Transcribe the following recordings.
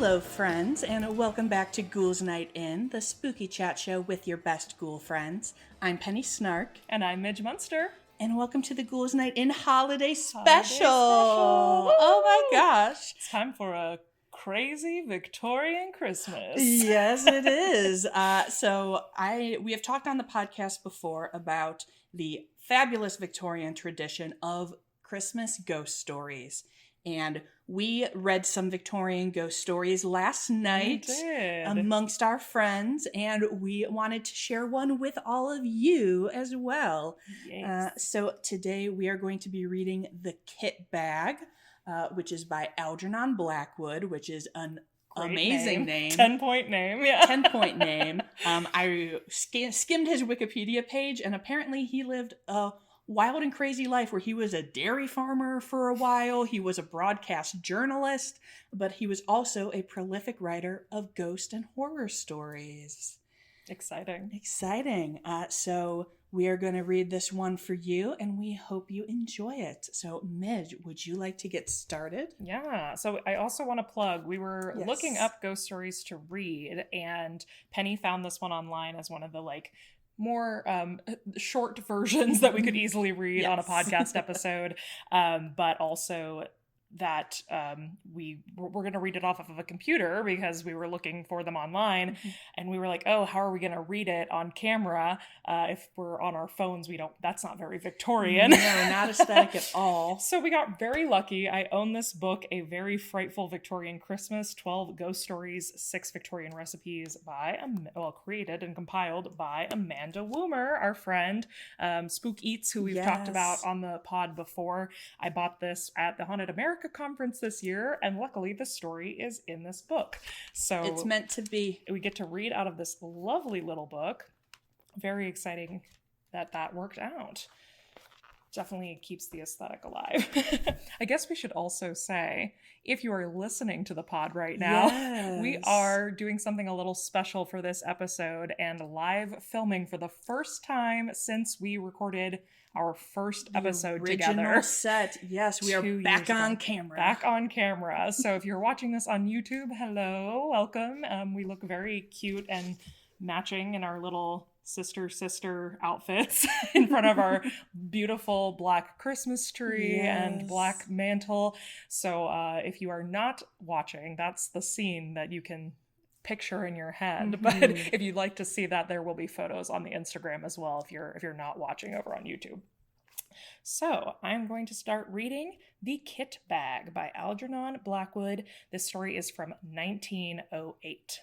Hello, friends, and welcome back to Ghouls Night In, the spooky chat show with your best ghoul friends. I'm Penny Snark. And I'm Midge Munster. And welcome to the Ghouls Night In Holiday Special! Oh my gosh! It's time for a crazy Victorian Christmas. Yes, it is. We have talked on the podcast before about the fabulous Victorian tradition of Christmas ghost stories. And we read some Victorian ghost stories last night amongst our friends, and we wanted to share one with all of you as well. Yes. So today we are going to be reading The Kit Bag, which is by Algernon Blackwood, which is an amazing name. 10-point name, yeah. 10-point name. I skimmed his Wikipedia page, and apparently he lived a wild and crazy life where he was a dairy farmer for a while. He was a broadcast journalist, but he was also a prolific writer of ghost and horror stories. Exciting. So we are going to read this one for you, and we hope you enjoy it. So, Midge, would you like to get started? Yeah. So I also want to plug, we were looking up ghost stories to read, and Penny found this one online as one of the more short versions that we could easily read on a podcast episode, but also that we're going to read it off of a computer because we were looking for them online, and we were like, oh, how are we going to read it on camera if we're on our phones? That's not very Victorian. No, not aesthetic at all. So we got very lucky. I own this book, A Very Frightful Victorian Christmas, 12 Ghost Stories, 6 Victorian Recipes created and compiled by Amanda Woomer, our friend, Spook Eats, who we've talked about on the pod before. I bought this at the Haunted America conference this year, and luckily the story is in this book. So it's meant to be. We get to read out of this lovely little book. Very exciting that worked out. Definitely keeps the aesthetic alive. I guess we should also say, if you are listening to the pod right now, we are doing something a little special for this episode and live filming for the first time since we recorded our first episode together. Original set. Yes, we are back on camera. Back on camera. So if you're watching this on YouTube, hello, welcome. We look very cute and matching in our little sister outfits in front of our beautiful black Christmas tree and black mantle. So if you are not watching, that's the scene that you can picture in your head. But if you'd like to see that, there will be photos on the Instagram as well if you're not watching over on YouTube. So I'm going to start reading The Kit Bag by Algernon Blackwood. This story is from 1908.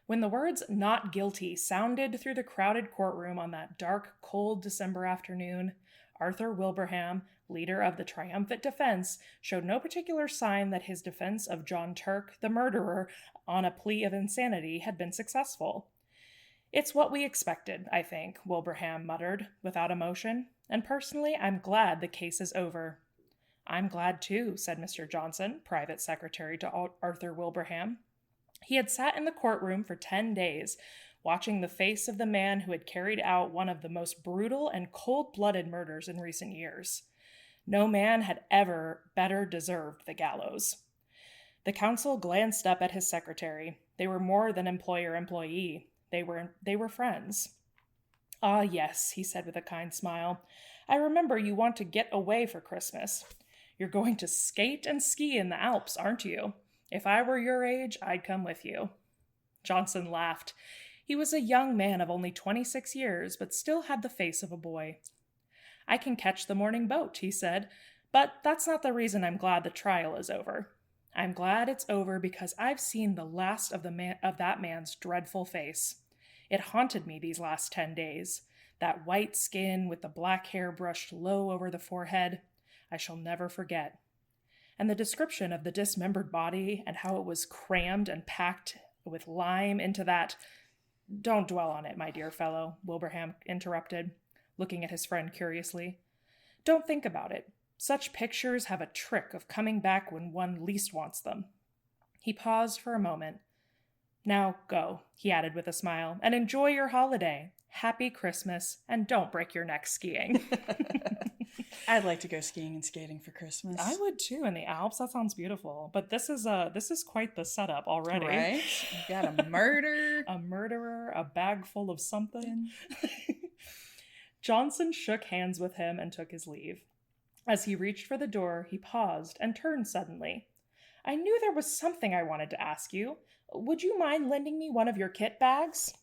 When the words "not guilty" sounded through the crowded courtroom on that dark, cold December afternoon, Arthur Wilbraham, leader of the triumphant defense, showed no particular sign that his defense of John Turk, the murderer, on a plea of insanity had been successful. "It's what we expected, I think," Wilbraham muttered, without emotion, "and personally I'm glad the case is over." "I'm glad too," said Mr. Johnson, private secretary to Arthur Wilbraham. He had sat in the courtroom for 10 days, watching the face of the man who had carried out one of the most brutal and cold-blooded murders in recent years. No man had ever better deserved the gallows. The counsel glanced up at his secretary. They were more than employer-employee. They were friends. "Ah, yes," he said with a kind smile. "I remember you want to get away for Christmas. You're going to skate and ski in the Alps, aren't you? If I were your age, I'd come with you." Johnson laughed. He was a young man of only 26 years, but still had the face of a boy. "I can catch the morning boat," he said, "but that's not the reason I'm glad the trial is over. I'm glad it's over because I've seen the last of that man's dreadful face. It haunted me these last 10 days. That white skin with the black hair brushed low over the forehead. I shall never forget. And the description of the dismembered body and how it was crammed and packed with lime into that—" "Don't dwell on it, my dear fellow," Wilbraham interrupted, looking at his friend curiously. "Don't think about it. Such pictures have a trick of coming back when one least wants them." He paused for a moment. "Now go," he added with a smile, "and enjoy your holiday. Happy Christmas, and don't break your neck skiing." I'd like to go skiing and skating for Christmas. I would too, in the Alps. That sounds beautiful. But this is quite the setup already. Right? You got a murder. A murderer, a bag full of something. Johnson shook hands with him and took his leave. As he reached for the door, he paused and turned suddenly. I knew there was something I wanted to ask you. Would you mind lending me one of your kit bags?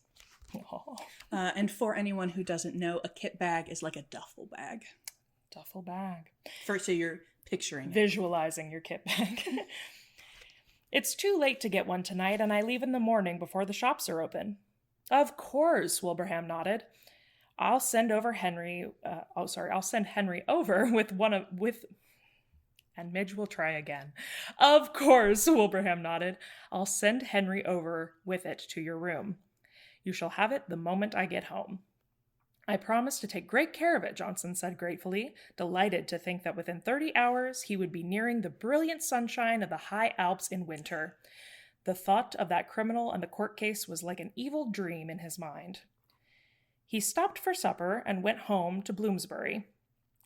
Oh. And for anyone who doesn't know, a kit bag is like a duffel bag. Duffel bag. So you're picturing it. Visualizing your kit bag. It's too late to get one tonight, and I leave in the morning before the shops are open. Of course, Wilbraham nodded. I'll send Henry over with and Midge will try again. Of course, Wilbraham nodded. I'll send Henry over with it to your room. You shall have it the moment I get home. I promise to take great care of it, Johnson said gratefully, delighted to think that within 30 hours he would be nearing the brilliant sunshine of the high Alps in winter. The thought of that criminal and the court case was like an evil dream in his mind. He stopped for supper and went home to Bloomsbury,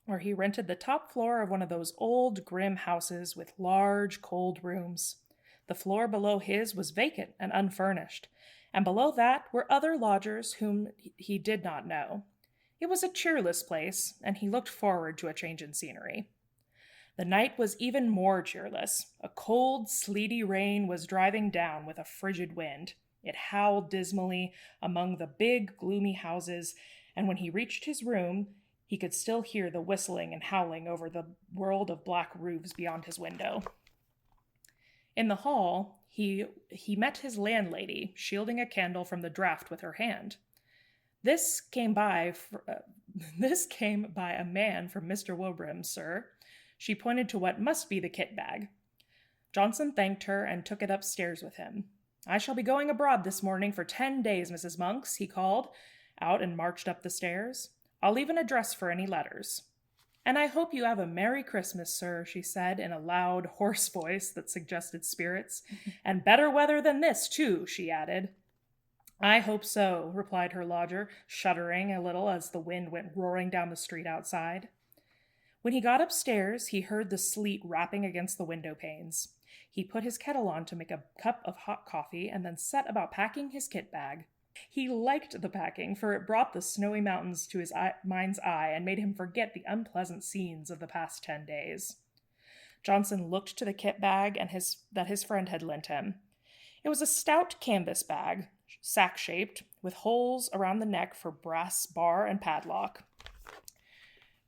where he rented the top floor of one of those old, grim houses with large, cold rooms. The floor below his was vacant and unfurnished, and below that were other lodgers whom he did not know. It was a cheerless place, and he looked forward to a change in scenery. The night was even more cheerless. A cold, sleety rain was driving down with a frigid wind. It howled dismally among the big, gloomy houses, and when he reached his room, he could still hear the whistling and howling over the world of black roofs beyond his window. In the hall, he met his landlady, shielding a candle from the draught with her hand. This came by a man from Mr. Wilbraham, sir. She pointed to what must be the kit bag. Johnson thanked her and took it upstairs with him. I shall be going abroad this morning for 10 days, Mrs. Monks, he called out and marched up the stairs. I'll leave an address for any letters. And I hope you have a Merry Christmas, sir, she said in a loud, hoarse voice that suggested spirits. And better weather than this, too, she added. I hope so, replied her lodger, shuddering a little as the wind went roaring down the street outside. When he got upstairs, he heard the sleet rapping against the window panes. He put his kettle on to make a cup of hot coffee and then set about packing his kit bag. He liked the packing, for it brought the snowy mountains to his mind's eye and made him forget the unpleasant scenes of the past 10 days. Johnson looked to the kit bag that his friend had lent him. It was a stout canvas bag, sack-shaped, with holes around the neck for brass bar and padlock.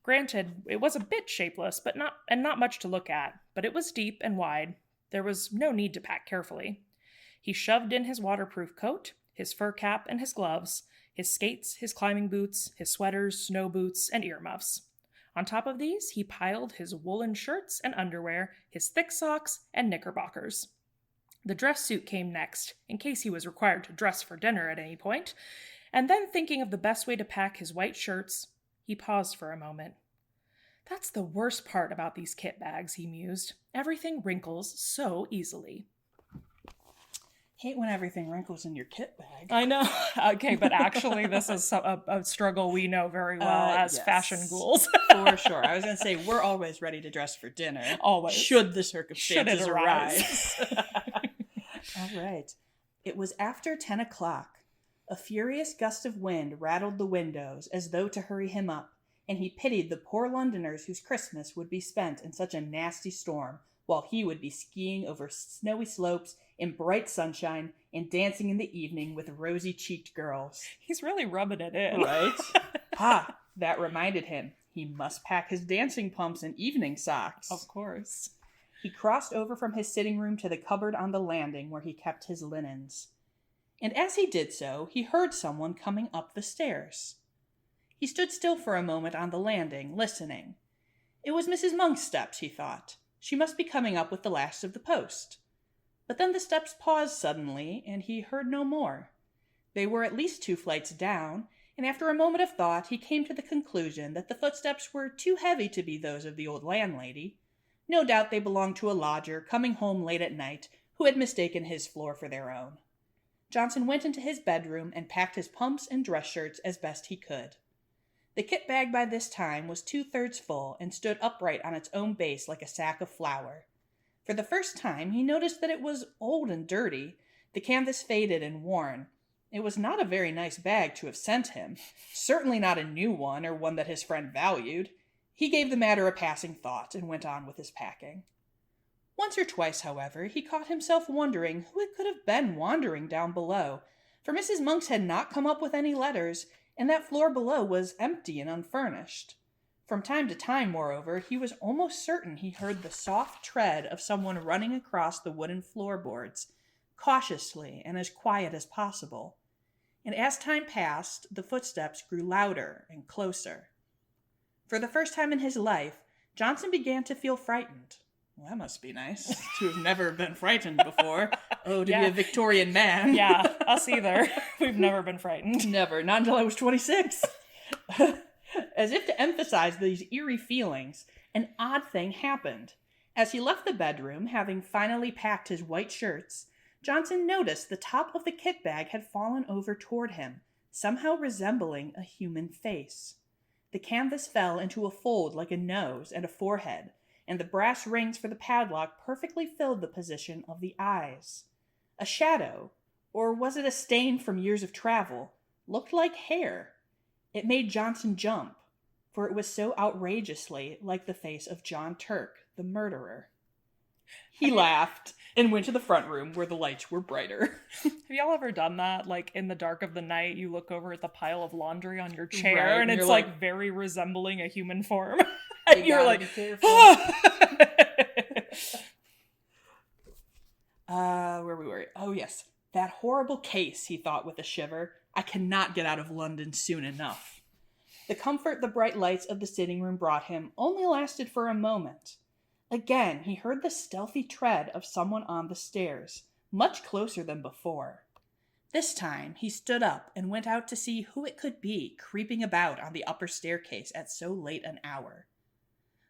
Granted, it was a bit shapeless, but not much to look at, but it was deep and wide. There was no need to pack carefully. He shoved in his waterproof coat, his fur cap and his gloves, his skates, his climbing boots, his sweaters, snow boots, and earmuffs. On top of these, he piled his woolen shirts and underwear, his thick socks, and knickerbockers. The dress suit came next, in case he was required to dress for dinner at any point, and then thinking of the best way to pack his white shirts, he paused for a moment. That's the worst part about these kit bags, he mused. Everything wrinkles so easily. Hate when everything wrinkles in your kit bag. I know. Okay, but actually this is a struggle we know very well as fashion ghouls. For sure. I was going to say, we're always ready to dress for dinner. Always. Should the circumstances arise. All right. It was after 10 o'clock. A furious gust of wind rattled the windows as though to hurry him up, and he pitied the poor Londoners whose Christmas would be spent in such a nasty storm, while he would be skiing over snowy slopes in bright sunshine and dancing in the evening with rosy-cheeked girls. He's really rubbing it in. Right? That reminded him. He must pack his dancing pumps and evening socks. Of course. He crossed over from his sitting room to the cupboard on the landing where he kept his linens. And as he did so, he heard someone coming up the stairs. He stood still for a moment on the landing, listening. It was Mrs. Monk's steps, he thought. She must be coming up with the last of the post. But then the steps paused suddenly, and he heard no more. They were at least 2 flights down, and after a moment of thought, he came to the conclusion that the footsteps were too heavy to be those of the old landlady. No doubt they belonged to a lodger coming home late at night who had mistaken his floor for their own. Johnson went into his bedroom and packed his pumps and dress shirts as best he could. The kit bag by this time was 2/3 full and stood upright on its own base like a sack of flour. For the first time, he noticed that it was old and dirty, the canvas faded and worn. It was not a very nice bag to have sent him, certainly not a new one or one that his friend valued. He gave the matter a passing thought and went on with his packing. Once or twice, however, he caught himself wondering who it could have been wandering down below, for Mrs. Monks had not come up with any letters, and that floor below was empty and unfurnished. From time to time, moreover, he was almost certain he heard the soft tread of someone running across the wooden floorboards, cautiously and as quiet as possible. And as time passed, the footsteps grew louder and closer. For the first time in his life, Johnson began to feel frightened. Well, that must be nice, to have never been frightened before. Oh, to be a Victorian man. Yeah, us either. We've never been frightened. Never, not until I was 26. As if to emphasize these eerie feelings, an odd thing happened. As he left the bedroom, having finally packed his white shirts, Johnson noticed the top of the kit bag had fallen over toward him, somehow resembling a human face. The canvas fell into a fold like a nose and a forehead, and the brass rings for the padlock perfectly filled the position of the eyes. A shadow, or was it a stain from years of travel, looked like hair. It made Johnson jump, for it was so outrageously like the face of John Turk, the murderer. He laughed and went to the front room where the lights were brighter. Have y'all ever done that? Like, in the dark of the night, you look over at the pile of laundry on your chair, right, and it's like very resembling a human form. And you're like, where we were? Oh, yes. That horrible case, he thought with a shiver. I cannot get out of London soon enough. The comfort the bright lights of the sitting room brought him only lasted for a moment. Again, he heard the stealthy tread of someone on the stairs, much closer than before. This time, he stood up and went out to see who it could be creeping about on the upper staircase at so late an hour.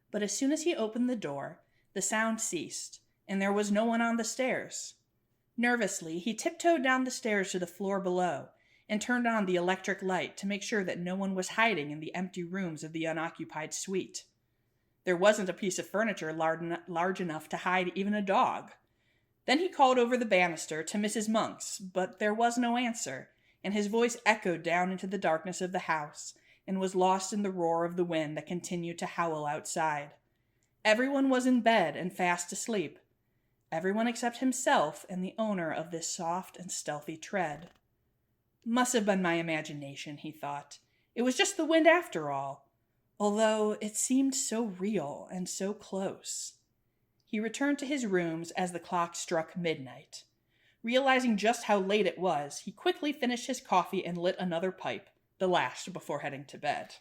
But as soon as he opened the door, the sound ceased, and there was no one on the stairs. Nervously, he tiptoed down the stairs to the floor below, and turned on the electric light to make sure that no one was hiding in the empty rooms of the unoccupied suite. There wasn't a piece of furniture large enough to hide even a dog. Then he called over the banister to Mrs. Monks, but there was no answer, and his voice echoed down into the darkness of the house, and was lost in the roar of the wind that continued to howl outside. Everyone was in bed and fast asleep. Everyone except himself and the owner of this soft and stealthy tread. Must have been my imagination, he thought. It was just the wind after all, although it seemed so real and so close. He returned to his rooms as the clock struck midnight. Realizing just how late it was, he quickly finished his coffee and lit another pipe, the last before heading to bed.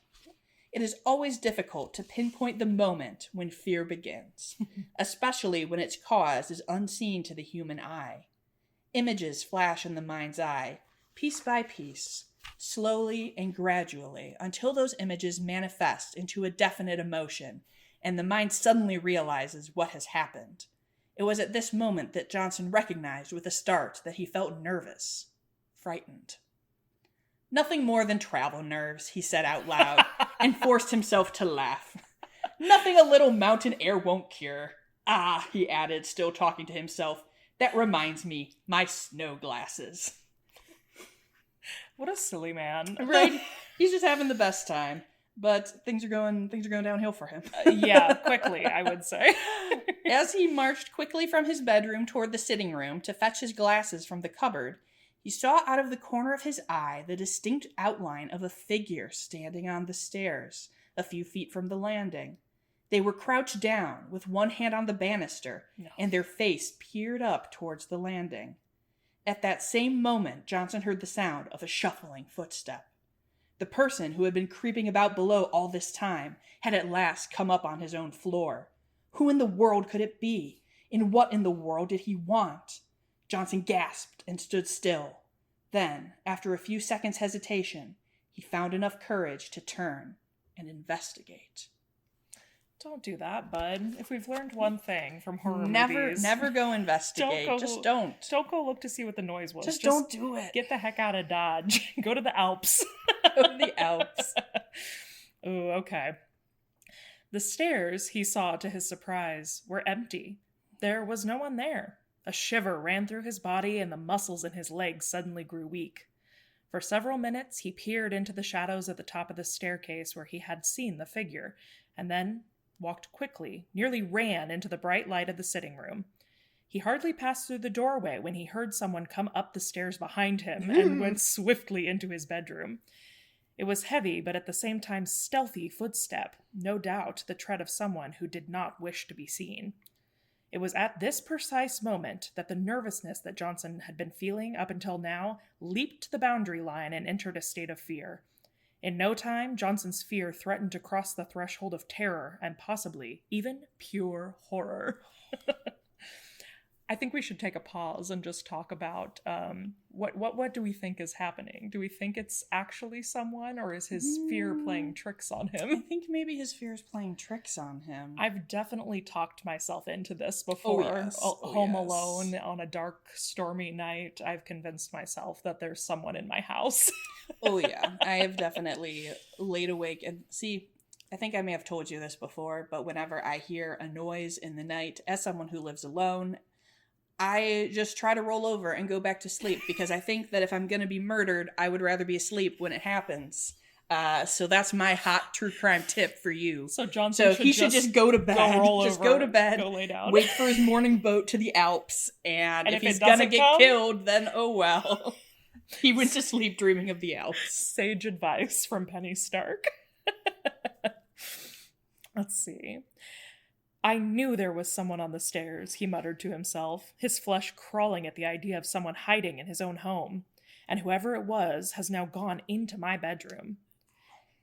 It is always difficult to pinpoint the moment when fear begins, especially when its cause is unseen to the human eye. Images flash in the mind's eye, piece by piece, slowly and gradually, until those images manifest into a definite emotion, and the mind suddenly realizes what has happened. It was at this moment that Johnson recognized with a start that he felt nervous, frightened. Nothing more than travel nerves, he said out loud, and forced himself to laugh. Nothing a little mountain air won't cure. Ah, he added, still talking to himself, that reminds me, my snow glasses. What a silly man. Right? He's just having the best time. But things are going downhill for him. Yeah, quickly, I would say. As he marched quickly from his bedroom toward the sitting room to fetch his glasses from the cupboard, he saw out of the corner of his eye the distinct outline of a figure standing on the stairs, a few feet from the landing. They were crouched down, with one hand on the banister, and their face peered up towards the landing. At that same moment, Johnson heard the sound of a shuffling footstep. The person who had been creeping about below all this time had at last come up on his own floor. Who in the world could it be? And what in the world did he want? Johnson gasped and stood still. Then, after a few seconds' hesitation, he found enough courage to turn and investigate. Don't do that, bud. If we've learned one thing from horror movies... Never go investigate. Don't. Don't go look to see what the noise was. Just don't do it. Get the heck out of Dodge. Go to the Alps. Go to the Alps. Ooh, okay. The stairs, he saw to his surprise, were empty. There was no one there. A shiver ran through his body, and the muscles in his legs suddenly grew weak. For several minutes, he peered into the shadows at the top of the staircase where he had seen the figure, and then walked quickly, nearly ran into the bright light of the sitting room. He hardly passed through the doorway when he heard someone come up the stairs behind him and went swiftly into his bedroom. It was heavy, but at the same time stealthy footstep, no doubt the tread of someone who did not wish to be seen. It was at this precise moment that the nervousness that Johnson had been feeling up until now leaped the boundary line and entered a state of fear. In no time, Johnson's fear threatened to cross the threshold of terror and possibly even pure horror. I think we should take a pause and just talk about what do we think is happening? Do we think it's actually someone, or is his fear playing tricks on him? I think maybe his fear is playing tricks on him. I've definitely talked myself into this before. Home alone on a dark, stormy night, I've convinced myself that there's someone in my house. Oh yeah, I have definitely laid awake and see. I think I may have told you this before, but whenever I hear a noise in the night, as someone who lives alone, I just try to roll over and go back to sleep because I think that if I'm going to be murdered, I would rather be asleep when it happens. So that's my hot true crime tip for you. So Johnson should just go to bed. Go to bed. Go lay down. Wait for his morning boat to the Alps. And if he's going to get killed, then oh well. He went to sleep dreaming of the Alps. Sage advice from Penny Stark. Let's see. I knew there was someone on the stairs, he muttered to himself, his flesh crawling at the idea of someone hiding in his own home. And whoever it was has now gone into my bedroom.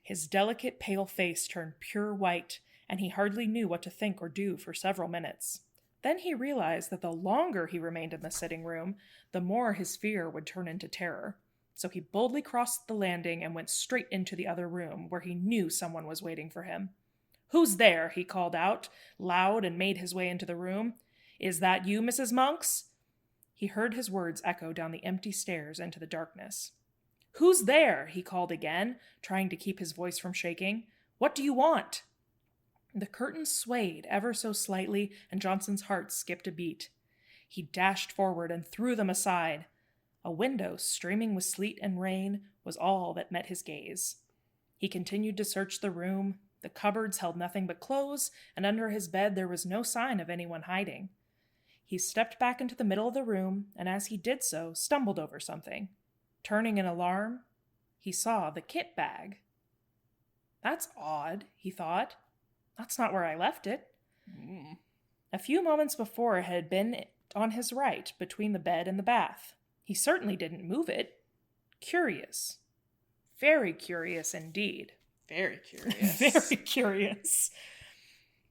His delicate, pale face turned pure white, and he hardly knew what to think or do for several minutes. Then he realized that the longer he remained in the sitting room, the more his fear would turn into terror. So he boldly crossed the landing and went straight into the other room, where he knew someone was waiting for him. "Who's there?" he called out, loud, and made his way into the room. "Is that you, Mrs. Monks?" He heard his words echo down the empty stairs into the darkness. "Who's there?" he called again, trying to keep his voice from shaking. "What do you want?" The curtains swayed ever so slightly, and Johnson's heart skipped a beat. He dashed forward and threw them aside. A window, streaming with sleet and rain, was all that met his gaze. He continued to search the room. The cupboards held nothing but clothes, and under his bed there was no sign of anyone hiding. He stepped back into the middle of the room, and as he did so, stumbled over something. Turning in alarm, he saw the kit bag. "That's odd," he thought. "That's not where I left it." A few moments before it had been on his right, between the bed and the bath. He certainly didn't move it. Curious. Very curious indeed. Very curious. Very curious.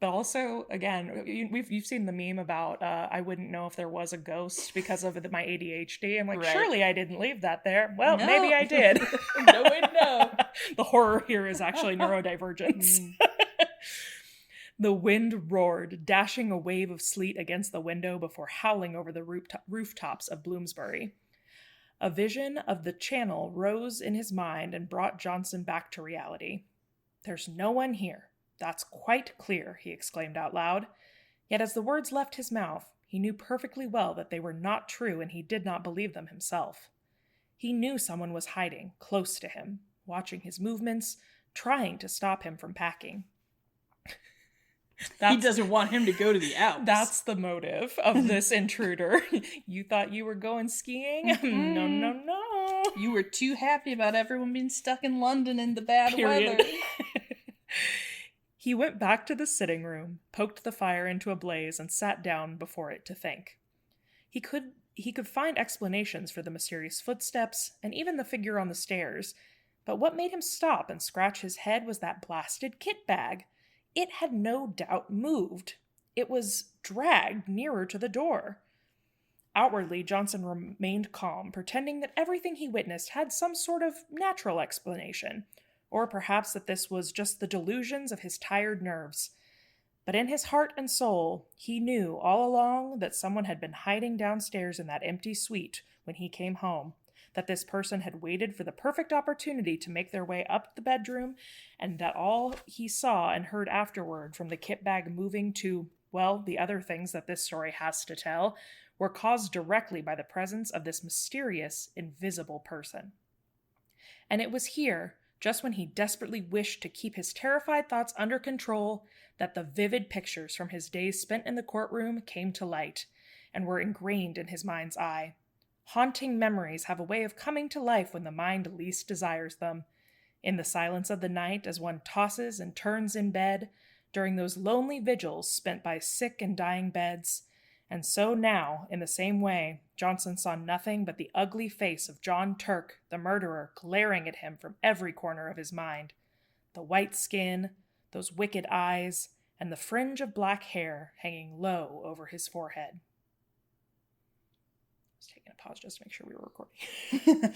But also, again, you've seen the meme about I wouldn't know if there was a ghost because of my ADHD. I'm like, right. Surely I didn't leave that there. Well, no. Maybe I did. No way to know. The horror here is actually neurodivergence. The wind roared, dashing a wave of sleet against the window before howling over the rooftops of Bloomsbury. A vision of the channel rose in his mind and brought Johnson back to reality. "There's no one here. That's quite clear," he exclaimed out loud. Yet as the words left his mouth, he knew perfectly well that they were not true, and he did not believe them himself. He knew someone was hiding, close to him, watching his movements, trying to stop him from packing. He doesn't want him to go to the Alps. That's the motive of this intruder. You thought you were going skiing? Mm-hmm. No. You were too happy about everyone being stuck in London in the bad weather. He went back to the sitting room, poked the fire into a blaze, and sat down before it to think. He could find explanations for the mysterious footsteps and even the figure on the stairs, but what made him stop and scratch his head was that blasted kit bag. It had no doubt moved. It was dragged nearer to the door. Outwardly, Johnson remained calm, pretending that everything he witnessed had some sort of natural explanation, or perhaps that this was just the delusions of his tired nerves. But in his heart and soul, he knew all along that someone had been hiding downstairs in that empty suite when he came home, that this person had waited for the perfect opportunity to make their way up the bedroom, and that all he saw and heard afterward, from the kit bag moving to, well, the other things that this story has to tell, were caused directly by the presence of this mysterious, invisible person. And it was here, just when he desperately wished to keep his terrified thoughts under control, that the vivid pictures from his days spent in the courtroom came to light, and were ingrained in his mind's eye. Haunting memories have a way of coming to life when the mind least desires them. In the silence of the night, as one tosses and turns in bed, during those lonely vigils spent by sick and dying beds. And so now, in the same way, Johnson saw nothing but the ugly face of John Turk, the murderer, glaring at him from every corner of his mind. The white skin, those wicked eyes, and the fringe of black hair hanging low over his forehead. I was taking a pause just to make sure we were recording.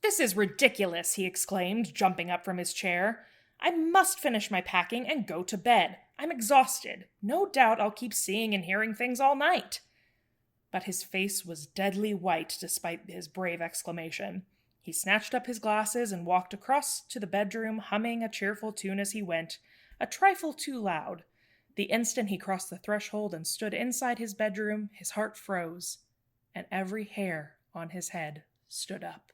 "This is ridiculous," he exclaimed, jumping up from his chair. "I must finish my packing and go to bed. I'm exhausted. No doubt I'll keep seeing and hearing things all night." But his face was deadly white despite his brave exclamation. He snatched up his glasses and walked across to the bedroom, humming a cheerful tune as he went, a trifle too loud. The instant he crossed the threshold and stood inside his bedroom, his heart froze, and every hair on his head stood up.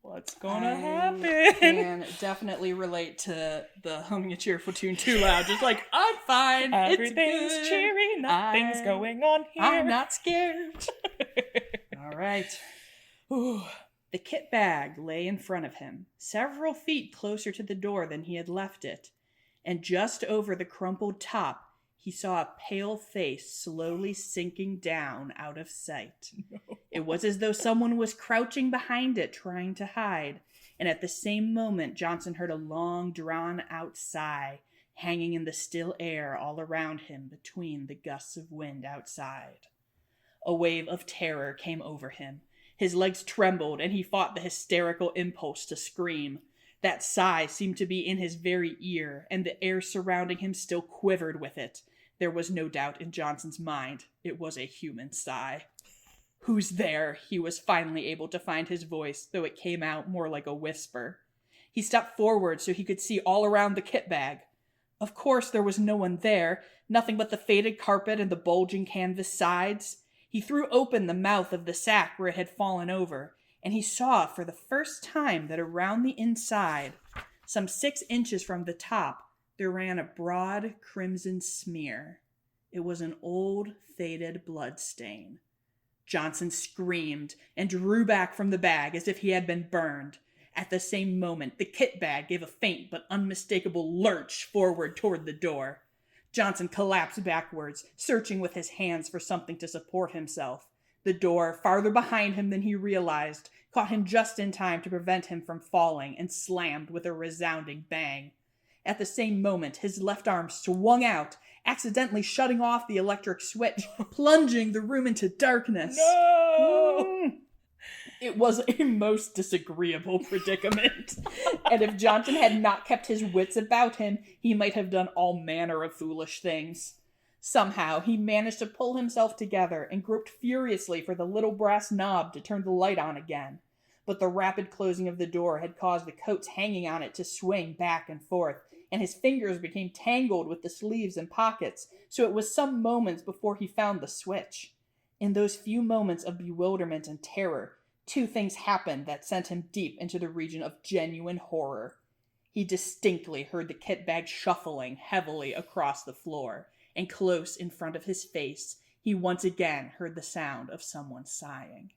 What's gonna happen? I can definitely relate to the humming a cheerful tune too loud. Just like, I'm fine. Everything's it's good. cheery. Nothing's going on here. I'm not scared. All right. Ooh. The kit bag lay in front of him, several feet closer to the door than he had left it, and just over the crumpled top, he saw a pale face slowly sinking down out of sight. No. It was as though someone was crouching behind it, trying to hide, and at the same moment, Johnson heard a long, drawn-out sigh, hanging in the still air all around him between the gusts of wind outside. A wave of terror came over him. His legs trembled, and he fought the hysterical impulse to scream. That sigh seemed to be in his very ear, and the air surrounding him still quivered with it. There was no doubt in Johnson's mind. It was a human sigh. "Who's there?" He was finally able to find his voice, though it came out more like a whisper. He stepped forward so he could see all around the kit bag. Of course there was no one there, nothing but the faded carpet and the bulging canvas sides. He threw open the mouth of the sack where it had fallen over, and he saw for the first time that around the inside, some 6 inches from the top, there ran a broad crimson smear. It was an old, faded blood stain. Johnson screamed and drew back from the bag as if he had been burned. At the same moment, the kit bag gave a faint but unmistakable lurch forward toward the door. Johnson collapsed backwards, searching with his hands for something to support himself. The door, farther behind him than he realized, caught him just in time to prevent him from falling and slammed with a resounding bang. At the same moment, his left arm swung out, accidentally shutting off the electric switch, plunging the room into darkness. No! It was a most disagreeable predicament, and if Johnson had not kept his wits about him, he might have done all manner of foolish things. Somehow, he managed to pull himself together and groped furiously for the little brass knob to turn the light on again. But the rapid closing of the door had caused the coats hanging on it to swing back and forth, and his fingers became tangled with the sleeves and pockets, so it was some moments before he found the switch. In those few moments of bewilderment and terror, 2 things happened that sent him deep into the region of genuine horror. He distinctly heard the kit bag shuffling heavily across the floor, and close in front of his face, he once again heard the sound of someone sighing.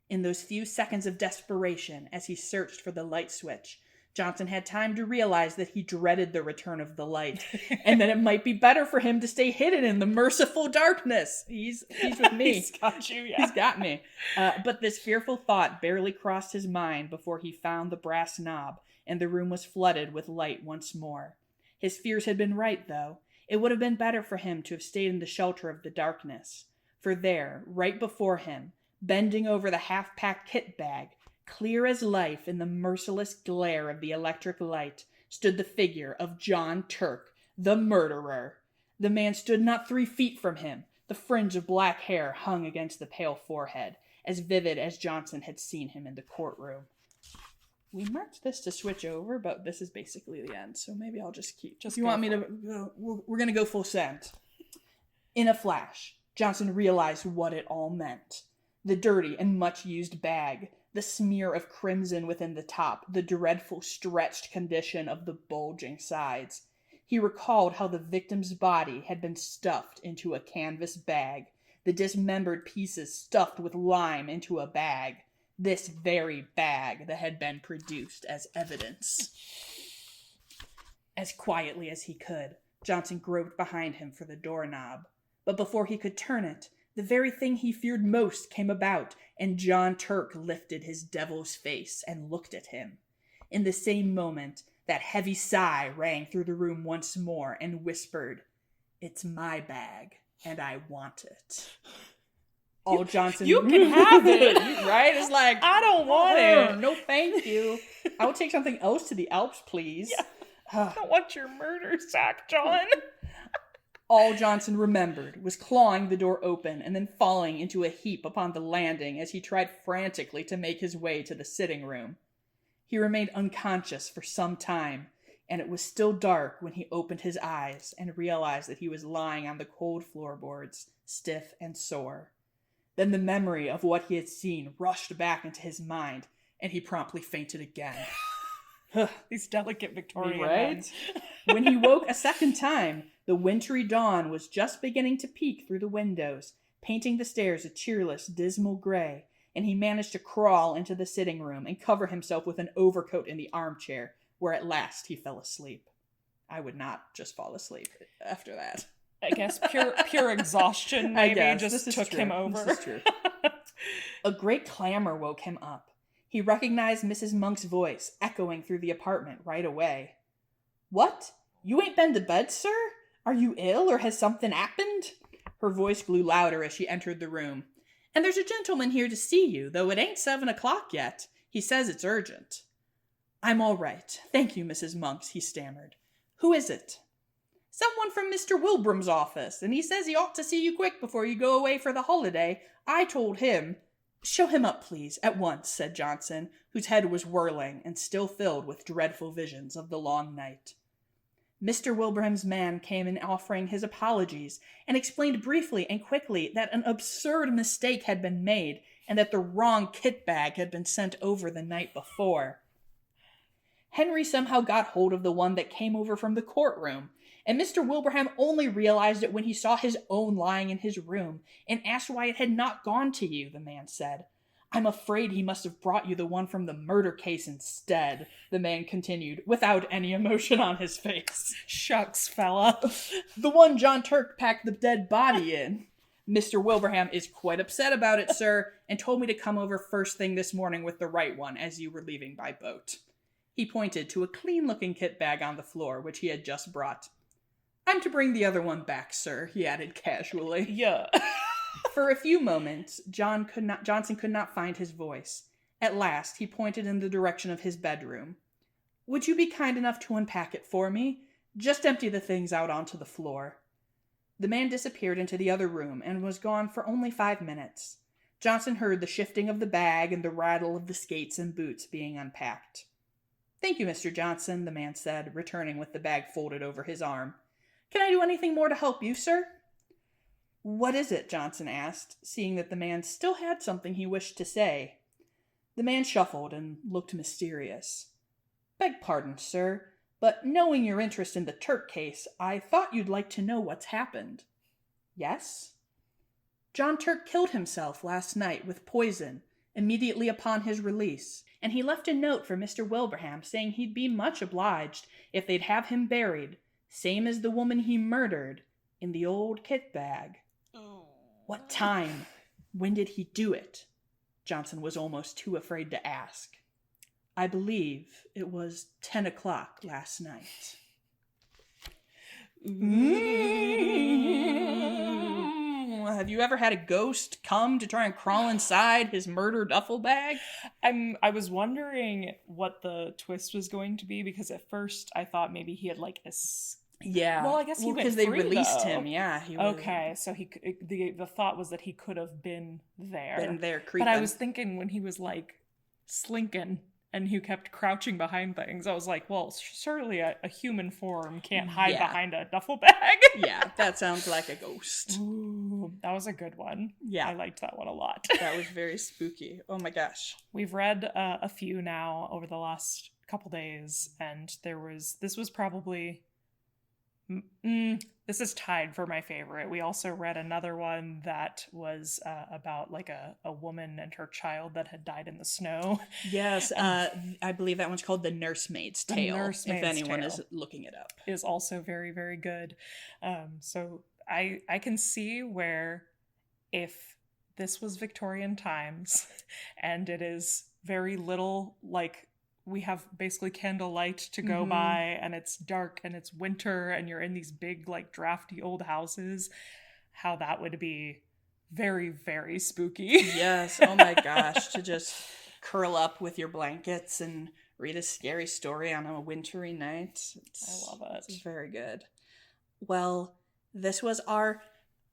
In those few seconds of desperation, as he searched for the light switch, Johnson had time to realize that he dreaded the return of the light, and that it might be better for him to stay hidden in the merciful darkness. He's with me. He's got you, yeah. He's got me. But this fearful thought barely crossed his mind before he found the brass knob, and the room was flooded with light once more. His fears had been right, though. It would have been better for him to have stayed in the shelter of the darkness. For there, right before him, bending over the half-packed kit bag, clear as life in the merciless glare of the electric light, stood the figure of John Turk, the murderer. The man stood not 3 feet from him, The fringe of black hair hung against the pale forehead, as vivid as Johnson had seen him in the courtroom. We marked this to switch over, but this is basically the end, so maybe I'll just keep. If you want me to, we're going to go full send. In a flash, Johnson realized what it all meant. The dirty and much-used bag, the smear of crimson within the top, the dreadful stretched condition of the bulging sides. He recalled how the victim's body had been stuffed into a canvas bag, the dismembered pieces stuffed with lime into a bag. This very bag that had been produced as evidence. As quietly as he could, Johnson groped behind him for the doorknob. But before he could turn it, the very thing he feared most came about, and John Turk lifted his devil's face and looked at him. In the same moment, that heavy sigh rang through the room once more and whispered, "It's my bag, and I want it." All Johnson... You can have it! Right? It's like, I don't want it! No, thank you. I will take something else to the Alps, please. Yeah. I don't want your murder sack, John. All Johnson remembered was clawing the door open and then falling into a heap upon the landing as he tried frantically to make his way to the sitting room. He remained unconscious for some time, and it was still dark when he opened his eyes and realized that he was lying on the cold floorboards, stiff and sore. Then the memory of what he had seen rushed back into his mind, and he promptly fainted again. These delicate Victorian right? men. When he woke a second time, the wintry dawn was just beginning to peek through the windows, painting the stairs a cheerless, dismal gray, and he managed to crawl into the sitting room and cover himself with an overcoat in the armchair, where at last he fell asleep. I would not just fall asleep after that. I guess pure exhaustion maybe just took him over. This is true. A great clamor woke him up. He recognized Mrs. Monk's voice echoing through the apartment right away. "What? You ain't been to bed, sir? Are you ill, or has something happened?" Her voice grew louder as she entered the room. "And there's a gentleman here to see you, though it ain't 7 o'clock yet. He says it's urgent." "I'm all right. Thank you, Mrs. Monks," he stammered. "Who is it?" "Someone from Mr. Wilbraham's office, and he says he ought to see you quick before you go away for the holiday. I told him—" "Show him up, please, at once," said Johnson, whose head was whirling and still filled with dreadful visions of the long night. Mr. Wilbraham's man came in offering his apologies and explained briefly and quickly that an absurd mistake had been made and that the wrong kit bag had been sent over the night before. Henry somehow got hold of the one that came over from the courtroom, and Mr. Wilbraham only realized it when he saw his own lying in his room and asked why it had not gone to you, the man said. "I'm afraid he must have brought you the one from the murder case instead," the man continued, without any emotion on his face. "Shucks, fella." "The one John Turk packed the dead body in. Mr. Wilbraham is quite upset about it, sir, and told me to come over first thing this morning with the right one as you were leaving by boat." He pointed to a clean-looking kit bag on the floor, which he had just brought. "I'm to bring the other one back, sir," he added casually. Yeah. For a few moments, Johnson could not find his voice. At last, he pointed in the direction of his bedroom. "Would you be kind enough to unpack it for me? Just empty the things out onto the floor." The man disappeared into the other room and was gone for only 5 minutes. Johnson heard the shifting of the bag and the rattle of the skates and boots being unpacked. "Thank you, Mr. Johnson," the man said, returning with the bag folded over his arm. "Can I do anything more to help you, sir?" "What is it?" Johnson asked, seeing that the man still had something he wished to say. The man shuffled and looked mysterious. "Beg pardon, sir, but knowing your interest in the Turk case, I thought you'd like to know what's happened." "Yes?" "John Turk killed himself last night with poison, immediately upon his release, and he left a note for Mr. Wilbraham saying he'd be much obliged if they'd have him buried, same as the woman he murdered, in the old kit bag." "What time? When did he do it?" Johnson was almost too afraid to ask. "I believe it was 10 o'clock last night." Have you ever had a ghost come to try and crawl inside his murder duffel bag? I was wondering what the twist was going to be, because at first I thought maybe he had Yeah. Well, I guess he went because they free, released though. him. Yeah, he was Okay, so the thought was that he could have been there. been there But creeping. I was thinking when he was like slinking and he kept crouching behind things, I was like, well, surely a human form can't hide Yeah. behind a duffel bag. Yeah, that sounds like a ghost. Ooh, that was a good one. Yeah. I liked that one a lot. That was very spooky. Oh my gosh. We've read a few now over the last couple days, and this was probably this is tied for my favorite. We also read another one that was about like a woman and her child that had died in the snow. Yes, I believe that one's called The Nursemaid's Tale. If anyone is looking it up, is also very, very good. So I can see where if this was Victorian times and it is very little like. We have basically candlelight to go by, and it's dark and it's winter and you're in these big like drafty old houses, how that would be very, very spooky. Yes. Oh my gosh. To just curl up with your blankets and read a scary story on a wintry night. I love it. It's very good. Well, this was our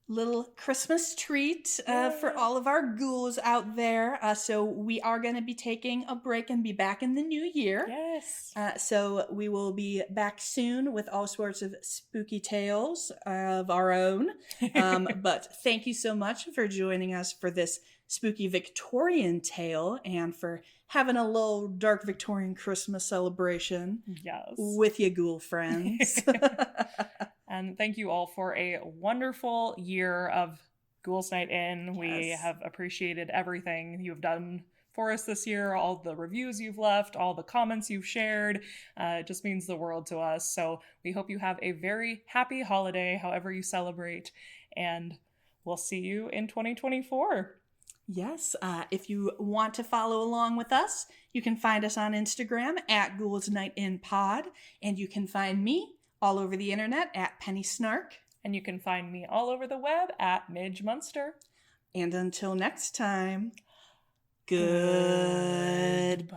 little Christmas treat for all of our ghouls out there. So we are going to be taking a break and be back in the new year. Yes. So we will be back soon with all sorts of spooky tales of our own. But thank you so much for joining us for this spooky Victorian tale and for having a little dark Victorian Christmas celebration. Yes. With your ghoul friends. And thank you all for a wonderful year of Ghouls Night In. Yes. We have appreciated everything you've done for us this year, all the reviews you've left, all the comments you've shared. It just means the world to us. So we hope you have a very happy holiday, however you celebrate, and we'll see you in 2024. Yes, if you want to follow along with us, you can find us on Instagram at Ghouls Night In Pod, and you can find me all over the internet at Penny Snark. And you can find me all over the web at Midge Munster. And until next time, goodbye.